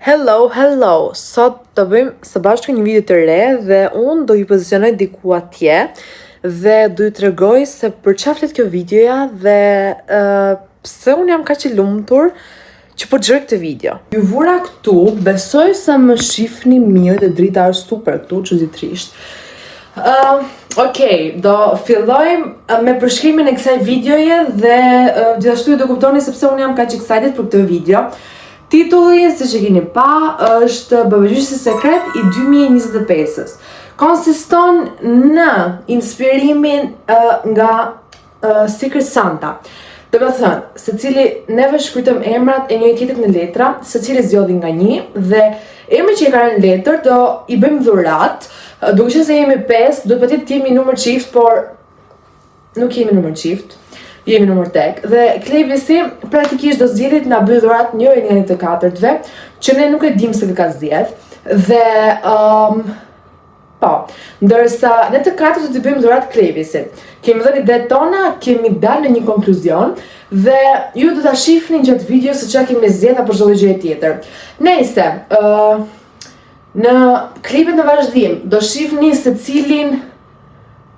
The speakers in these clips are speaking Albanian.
Hello, sot do bëjmë së bashku një video të re dhe unë do ju pozicionoj diku atje dhe do ju tregoj se për çfarë flet kjo videoja dhe pse unë jam kaq e lumtur që po xhiroj këtë video. Ju vura këtu, besoj se më shihni mirë dhe drita është super këtu, çuditërisht. Okej, do fillojmë me përshkrimin e kësaj videoje dhe gjithashtu ju do kuptoni sepse unë jam kaq excited për këtë video. Titulli, siç e keni pa, është Babagjyshi sekret i 2025-s. Konsiston në inspirimin nga Secret Santa. Do të thënë, secili neve shkruajtëm emrat e njëri tjetrit në letra, secili zgjodhi nga një dhe emri që i ka rënë letër do i bëjmë dhuratë. Duke qenë se jemi 5, duhet patjetër të jemi numër çift, por nuk jemi numër çift. Jemi numër tek dhe Klevisi praktikisht do zgjedhit na bëj dhurat njëri nga të katërtve, që ne nuk e dim se ka zgjedh. Dhe po, ndërsa ne të katërt do t'i bëjmë dhurat Klevisit. Kemi dhënë idetë tona, kemi dalë në një konkluzion dhe ju do ta shihni gjatë videos se çfarë kemi zgjedh apo çdo gjë tjetër. Nëse në klipin në vazhdim do shihni secilin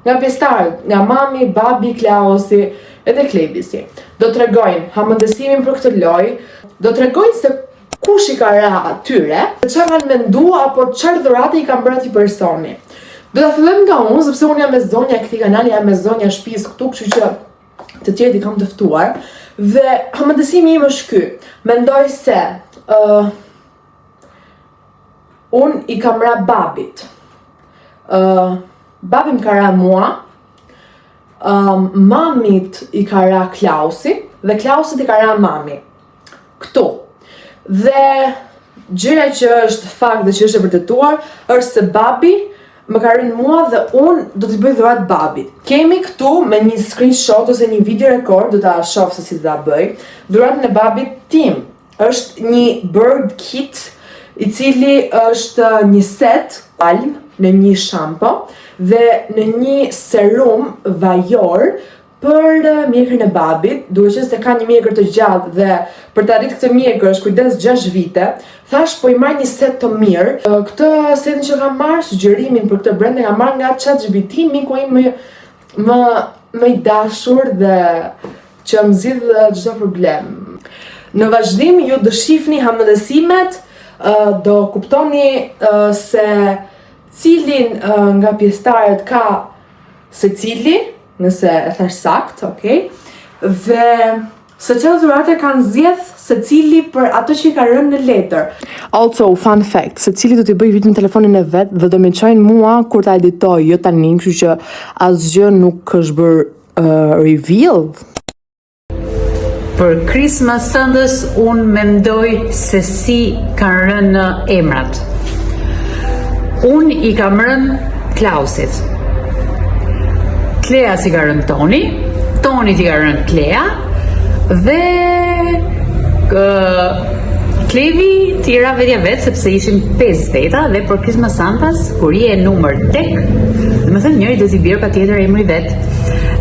nga pjesëtarët, nga mami, babi, Klausi edhe Klevisi. Do tregojnë hamendësimin për këtë lojë, do tregojnë se kush i ka ra atyre, çfarë kanë menduar apo çfarë dhurate i kanë bërë atij personi. Do ta fillojmë nga unë, sepse unë jam me zonja e këtij kanali, jam me zonja e shtëpisë këtu, kështu që të tjerët i kam të ftuar. Dhe hamendësimi im është ky. Mendoj se unë i kam ra babit. Babi më ka ra mua, mamit i ka ra Klausi dhe Klausit i ka ra mami. Këtu. Dhe gjëja që është fakt dhe që është e vërtetuar është se babi më ka rënë mua dhe unë do t'i bëj dhurat babit. Kemi këtu me një screenshot ose një video record, do ta shoh se si do ta bëj. Dhuratën e babit tim është një bird kit i cili është një set palm në një shampo dhe në një serum vajor për mjekrin e babit, duke qenë se ka një mjekër të gjatë dhe për të arritur këtë mjekër është kujdes 6 vite, thash po i marr një set të mirë. Këtë setin që kam marrë, sugjerimin për këtë brand e kam marrë nga ChatGPT, miku im më i dashur dhe që më zgjidh çdo problem. Në vazhdim ju do shihni hamendësimet, do kuptoni se cilin nga pjesëtarët ka secili, nëse e thash sakt, okay? Dhe se çfarë dhurate kanë zgjedh secili për ato që i ka rënë në letër. Also, fun fact, secili do t'i bëj video në telefonin e vet dhe do më çojnë mua kur ta editoj, jo tani, kështu që asgjë nuk është bër reveal. Për Christmas Sundays unë mendoj se si kanë rënë emrat. Unë i kam rënë Klausit. Klea si ka rënë Toni, Toni ti ka rënë Klea dhe Klevi ti ra vetja vetë sepse ishim 5 veta dhe për Christmas Sundays kur je numër tek, dhe më thënë njëri do t'i bjerë patjetër emri vet.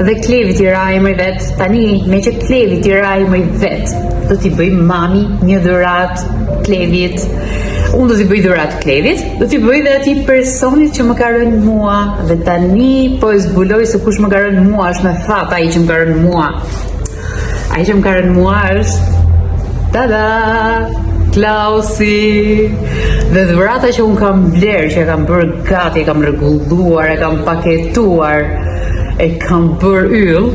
Dhe Klevi t'i ra emri vet, tani me që Klevi t'i ra emri vet, do t'i bëj mami një dhurat Klevit, unë do t'i bëj dhurat Klevit, do t'i bëj dhe atij personit që më ka rënë mua, dhe tani po e zbuloj se kush më ka rënë mua, është me fat ai që më ka rënë mua. Ai që më ka rënë mua është tada! Klausi! Dhe dhurata që unë kam blerë, që e kam bërë gati, e kam rregulluar, e kam paketuar, e kam bërë yll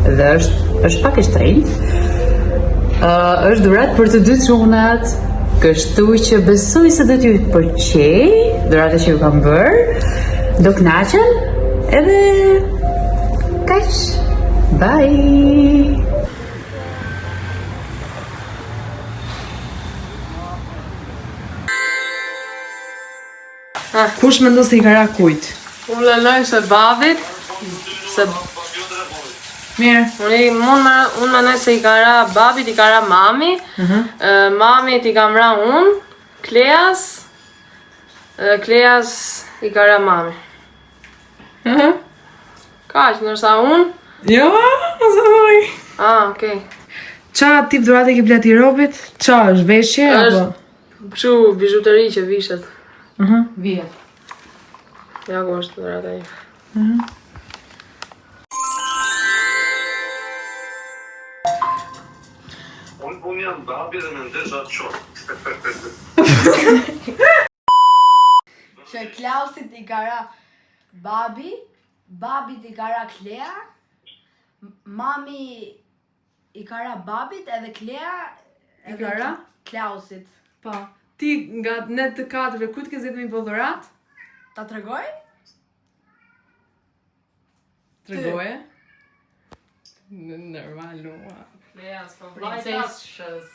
dhe është pak e shtrenjtë. Është dhurat për të dy çunat, kështu që besoj se do t'ju pëlqej dhurata që ju kam bërë. Do kënaqen edhe kaq. Bye. Kush mendon se i ka ra kujt? Unë lënoj se babit, se Mirë. Unë mendoj se i ka ra babit, i ka ra mami, mamit i kam ra unë, Kleas, dhe Kleas i ka ra mami. Kaq, nërsa unë? Jo, ose doj. Ah, okej. Qa tip dhurate ke blati robit? Qa është veshje? Është Kështu bizhuteri që vishet. Vije. Ja ku është dhurata ime. Unë jam babi dhe më ndesh atë qorë. Që Klausit i kara babi, babit i kara Klea, mami i kara babit edhe Klea I kara? Klausit. Po. Ti nga ne të katërve kujt ke zgjedhur një dhurat? Ta tregoj? Tregoje. Normal, no. Princeshës.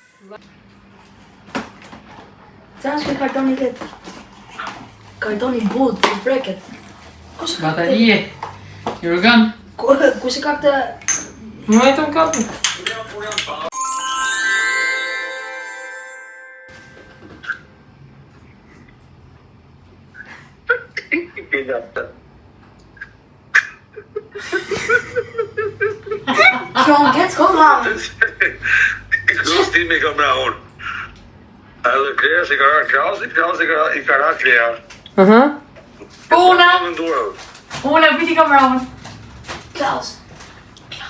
Qa është ke kartoni këtë? Kartoni bud, të preket. Kush e ka Baterie. Jurgen. Kush e ka këtë? Më e të më kapë. Kjo në këtë s'ko mamë. Kërës ti me kam ra unë. Edhe Klea si ka ra Klausit, Klausit i ka ra Klea. Una. Në ndurë. Una, viti kam raun. Klaus.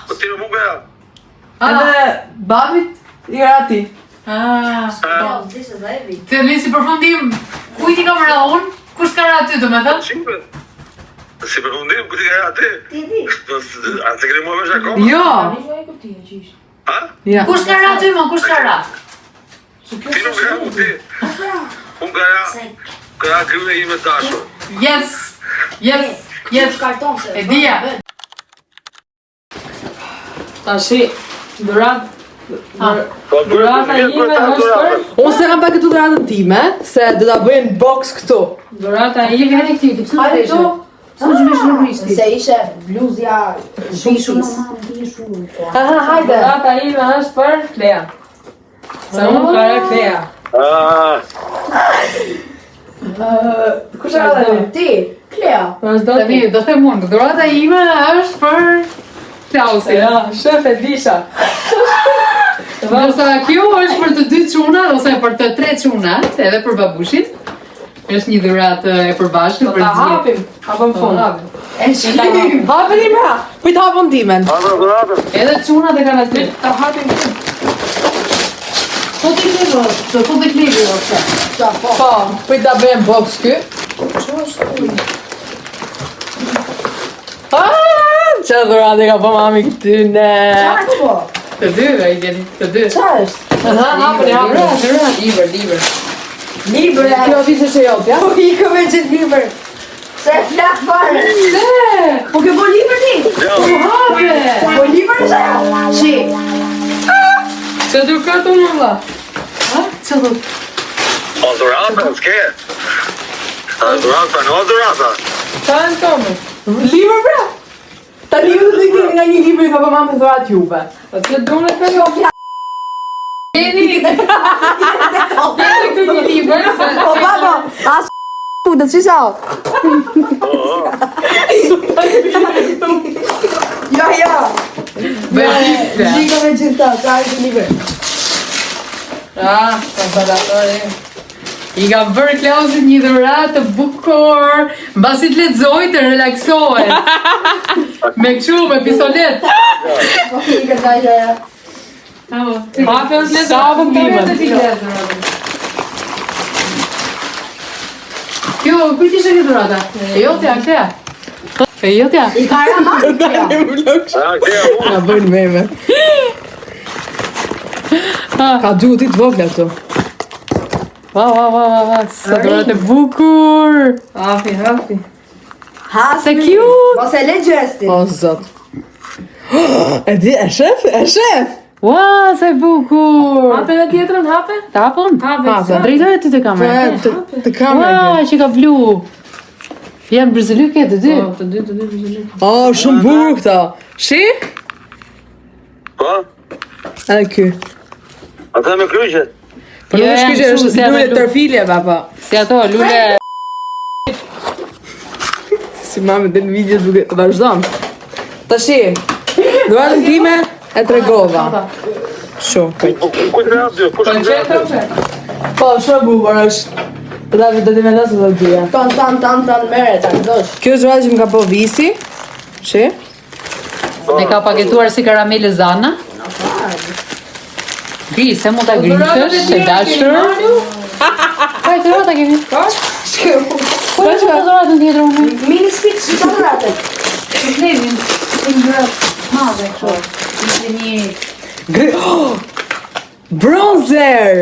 Po ti me mu beja. Edhe babit i kara ti. Klaus, dishe dhe evi. Të me si përfundim, kujt i kam raun? Kush ka ra ty, do me thënë? Shqipe. Si përfundim, ku ti ka ra ti? Ti. A të keni mua vesh akoma? Jo. Një e këti e qish. Ha? Ja. Kush ka ra ty, më? Kush ka ra? Ti nuk ka ra ku ti. Unë ka ra kryve ime tashur. Yes. Yes. Yes. Karton se. E dia. Tashi, dhurat... Po Dhurata ime është për... Unë se kam pa këtu dhuratën time, se do ta bëjnë box këtu. Dhurata I ime... vjen këti, ti pse Hajde do tu. të Sa të vesh në Kristi? Se ishe bluzja shishis. Aha, hajde. Dhurata ime është për Klea. Se unë kara Klea. Kush e ka dhënë? Ti, Klea. Vazhdo Të ti. vi, do them unë, dhurata ime është për Klausin. Ja, shef e disha. Ndoshta kjo është për të dy çunat ose për të tre çunat, edhe për babushin. Është një dhuratë e përbashkët për Ta të gjithë. hapim, apo në fund. E shqim. Hapeni pra. Kujt hapon timen? Edhe çunat e kanë aty. Ta hapim këtu. Po ti levo, do po të klevi ose. Po, kujt ta bëjmë box ky? Qa dhuratë ka po mami këty ne? Qa e po? Të dy, ai vjen të dy. Qa është? Aha, hapeni. Libër. Libre. Kjo vise që jopja? Po ikë me që liber. Se e flak fare. Po ke po liber ti? Po liber është ajo? Shi. Se du këtë unë valla. Ço do? O dhurata, s'ke? A dhurata, no dhurata. Ta në tomë. Libër pra? Ta libër të kemi nga një libër ka po mami dhurat juve. Po që du në këtë jo. Jeni këtu një libër. Po baba, as të qisa? Jo. Shiko me gjitha, ka e të liber. Konservatori. I ka bërë Klausit një dhuratë të bukur, mbasi të lexoj të relaksohet. Me kështu, me pistolet. Po ikë të ajë. Hape është lezë. Sa hapën timen? Kjo, kujt ishte kjo dhurata? E jotja, Klea. E jotja. I kara ma? Na bëjnë meme. Ka dy utit vogla këtu. Wow, sa dhuratë e bukur. Hapi. Hasmi. Se cute. Mos e le gjestin. O zot. E di, e shef? Wow, sa e bukur. Hape dhe tjetërën, hape? Ta hapon? Hape. Drejtoj aty te kamera. Të kamerë. Wow, që ka blu. Janë brzëlyke të dy. Të dy. Oh, shumë bukur këta. Shi? Po? Edhe ky. Ata me kryqet. Po nuk Jo, është janë kështë, kështu, është si ato lule lu- tërfilje, baba. Si ato, lule. Si mami dhe në video duke vazhdojmë. Tashi, dhuratën time e tregova. Shumë. Ku të rrëtë dy? Ku Po të në qetë rrëtë? trofe? Po, shumë bukur është. Do t'i vendos të dyja. Tan, mere, ta ndosh. Kjo është dhuratë që më ka po Visi. Shi? Ne ka paketuar si karamele Zana. Gri, se mund ta grishësh, e dashur. Kaj të rata kemi? Po që ka dhuratën tjetër unë? Mini stick, që ka dhuratët? Të flemin, të një dhurat madhe, kështu. Ishte një... Bronzer!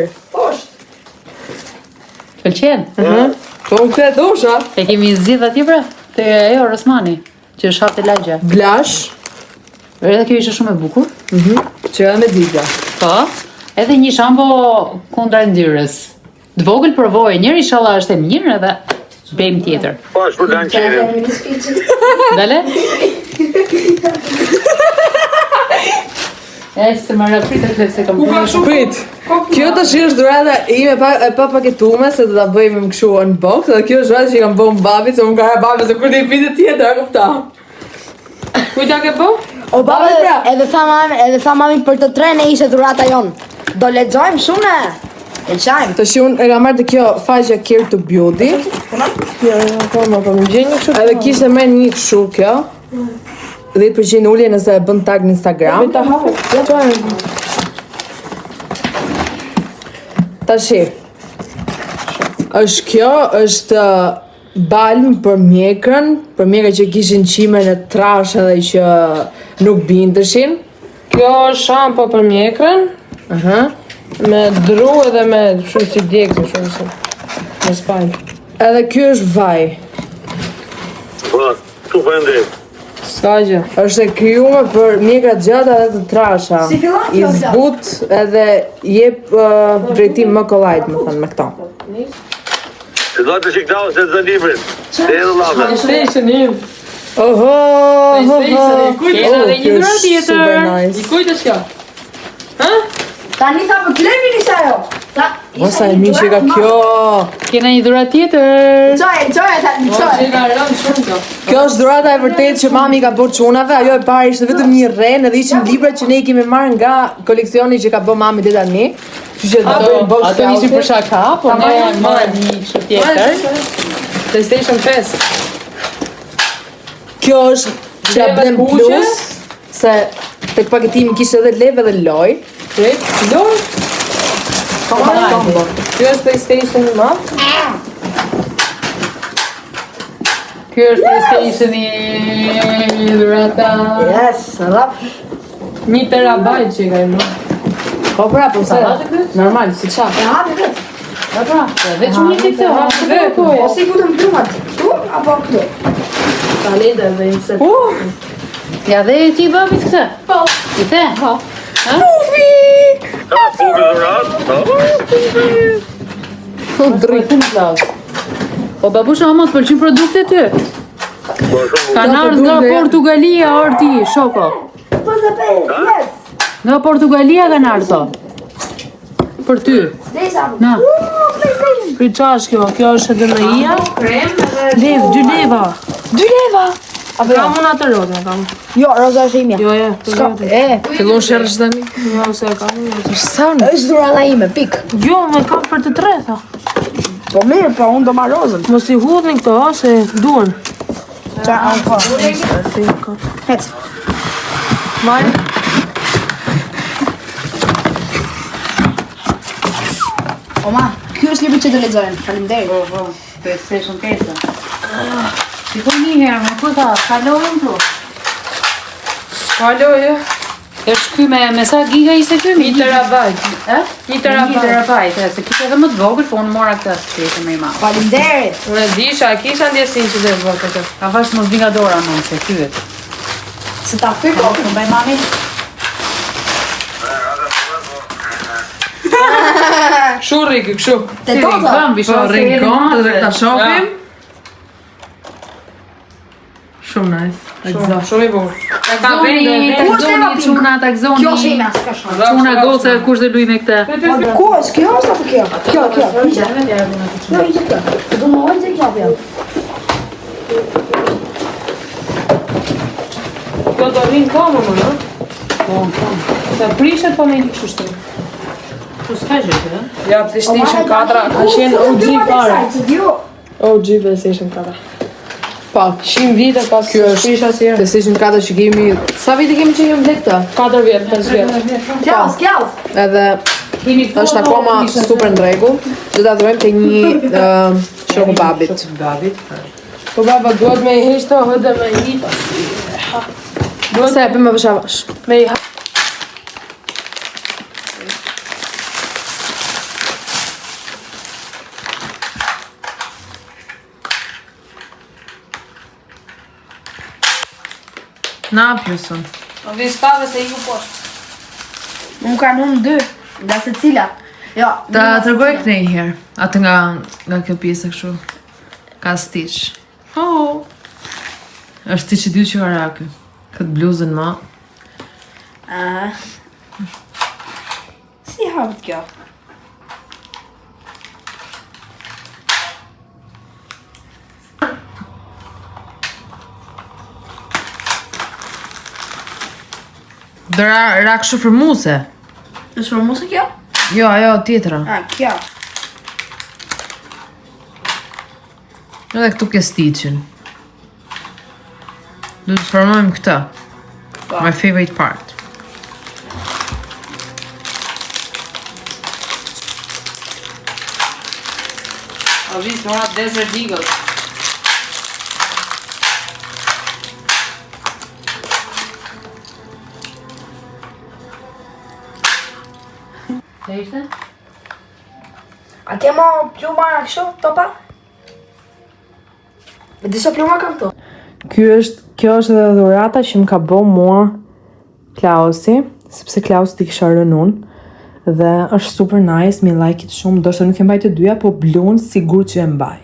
Pëlqen? Po më këtë dosha. E kemi zgjidh atje pra? Te ajo Rosmani, që është hapte lagja. Blash. Edhe kjo ishte shumë e bukur. Që edhe me dzigja. Po. Edhe një shampo kundra ndyrës. Të vogël provoj, njëri inshallah është e mirë edhe bëjmë tjetër. Po, është për lanqerin. Dale? Se më rapritë të se kam përë. Prit. Kjo tash është dhurata ime e pa paketuar se do ta bëjmë më kështu unbox, dhe kjo është dhurata që i kam bëu babit, se më ka babi se kur të vitë tjetër, e kuptoj. Kujta ke po? O baba, edhe tha mami për të trenë ishte dhurata jon. Do lexojmë shumë ne. E qajmë. Tash unë e kam marrë të kjo faqja Care to Beauty. Po më gjej një kështu. Edhe kishte më një kështu kjo. 10% ulje nëse e bën tag në Instagram. Tashi. Është kjo, është balm për mjekën që kishin qime në trash edhe që nuk bindeshin. Kjo është shampo për mjekrën, me dru edhe me shumë si djekë, shumë si në spajnë. Edhe kjo është vaj. Po, tu vendi. Ska gjë. Është e krijuar për mjekra gjata edhe të trasha. Si fillon I kjo? zbut edhe jep drejtim më kollajt, më thënë me këto. Se do të shiknau se të librin. Se edhe lave. PlayStation im. Oho! Kujtë edhe një dhuratë tjetër. Super nice. I kujtë është kjo? Tani tha për Klemin ishte ajo. Osa e mi që ka kjo. Kena një dhurat tjetër. Qoje tani, qoje. Ka rëmë shumë kjo. Kjo është dhurata e vërtet që mami ka bërë çunave. Ajo e parë ishte vetëm një rren, edhe ishin libra që ne i kemi marrë nga koleksioni që ka bë mami deri tani. Kështu që do bëjmë box Ato ishin për shaka, po ne marrëm një kështu tjetër. PlayStation 5. Kjo është që ja blem plus, se tek paketimi kishte edhe leve dhe loj. Loj? Combo. Kjo është PlayStation i madh? Kjo është PlayStation i dhurata. Yes, rap. 1 terabajt që i ka i më. Po pra, po se. Normal, si qa. E hapi vetë. Ja pra, veç unë një këtë. O si futëm plumat. Tu apo këtu? Talede dhe i se. Ja dhe ti babit këtë? Po. I the? Po. Ka fubi dhurat? Drejtën vlog. Po babusha ama të pëlqyn produktet ty? Po, shumë. Kanë ardhur nga Portugalia, orti, shoko. Po se pe, yes. Nga Portugalia kanë ardhur. Për ty. Desa. Na. Për qash kjo? Kjo është edhe në ija? Lev, 2 leva. 2 leva. Kam unë atë rote, kam. Jo, roza është imja. Jo, Fillon sherrësh tani? Jo, se e kam unë. Është dhurata ime, pik. Jo, me kam për të tretha. Po mirë, po unë do marr rozën. Mos i hudhni këto, se duan. Qa anë po. Hec. Vaj. Oma, kjo është libri që do lexojmë. Faleminderit. Po, PlayStation 5. Shiko një herë, me kuta, kalojnë tu. Kaloje. Është ky me sa giga ishte ky? 1 terabajt. 1 terabajt. Se kishte edhe më të vogël, po unë mora këtë që ishte më i madh. Faleminderit. Unë e disha, kisha ndjesin që dhe vërë këtë. Ka vash mos vi nga dora më se kyet. Se ta fyk o. Më bëj mami. Këshu rikë, këshu. Te tota. Po, rinkon, dhe ta shohim. Shumë nice. Shumë i bukur. Ka Takzoni, çuna, takzoni. Kjo është ime, s'ka shumë. Çuna goca kush do luaj me këtë? Ku është kjo është apo kjo? Kjo. Jo, hiqe kjo. Do më ojë kjo apo jo? Kjo do rinë kamë më, në? Po. Se prishet po me një kështu shtërë. kështu s'ka gjë këtë. Ja, PlayStation 4 ka qenë OG fare. OG PlayStation 4. Pa, 100 vite pas kjo është PlayStation 4 që kemi. Sa vite kemi që jemi lekta? 4 vjet, 5 vjet. Edhe është akoma super në rregull. Do ta dhurojmë te një shoku babit. Po baba duhet me hiç to hëdë me hip. Duhet se japim më vëshavash. Me Na pjusun. Po vi spave se iku poshtë. Unë kanë humë 2, nga se cila. Jo, Ta tregoj këtë një herë. Atë nga kjo pjesë kështu. Ka stitch. Oh. Është stitch i dy që harakë. Këtë bluzën ma. Si hapët kjo? Ra kështu frymuse. Është formuse kjo? Jo, ajo tjetra. Kjo. Edhe këtu ke stitchin. Do të formojmë këtë. My favorite part. A vi s'mora Desert Eagle. Të ishte? A kemo pluma kështu, topa? Me disa pluma kam to. Kjo është edhe dhurata që më ka bë mua Klausi, sepse Klausi t'i kisha rënë unë. Dhe është super nice, mi like it shumë, do shtë nuk e mbaj të dyja, po blun sigur që e mbaj.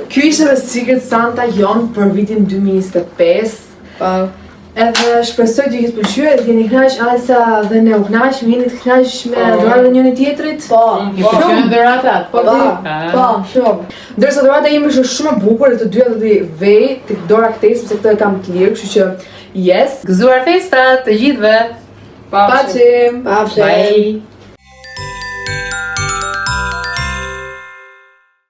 Ky ishte dhe Secret Santa jon për vitin 2025. Edhe shpresoj të ju të pëlqyer, të jeni kënaq Alsa dhe ne u kënaqëm, jeni të kënaq me dhuratat e njëri tjetrit? I pëlqen dhuratat. Po, shumë. Ndërsa dhurata ime është shumë e bukur dhe të dyja do t'i vej tek dora këtej sepse këtë e kam të lirë, kështu që yes. Gëzuar festat të gjithëve. Pafshim. Pafshim. Bye.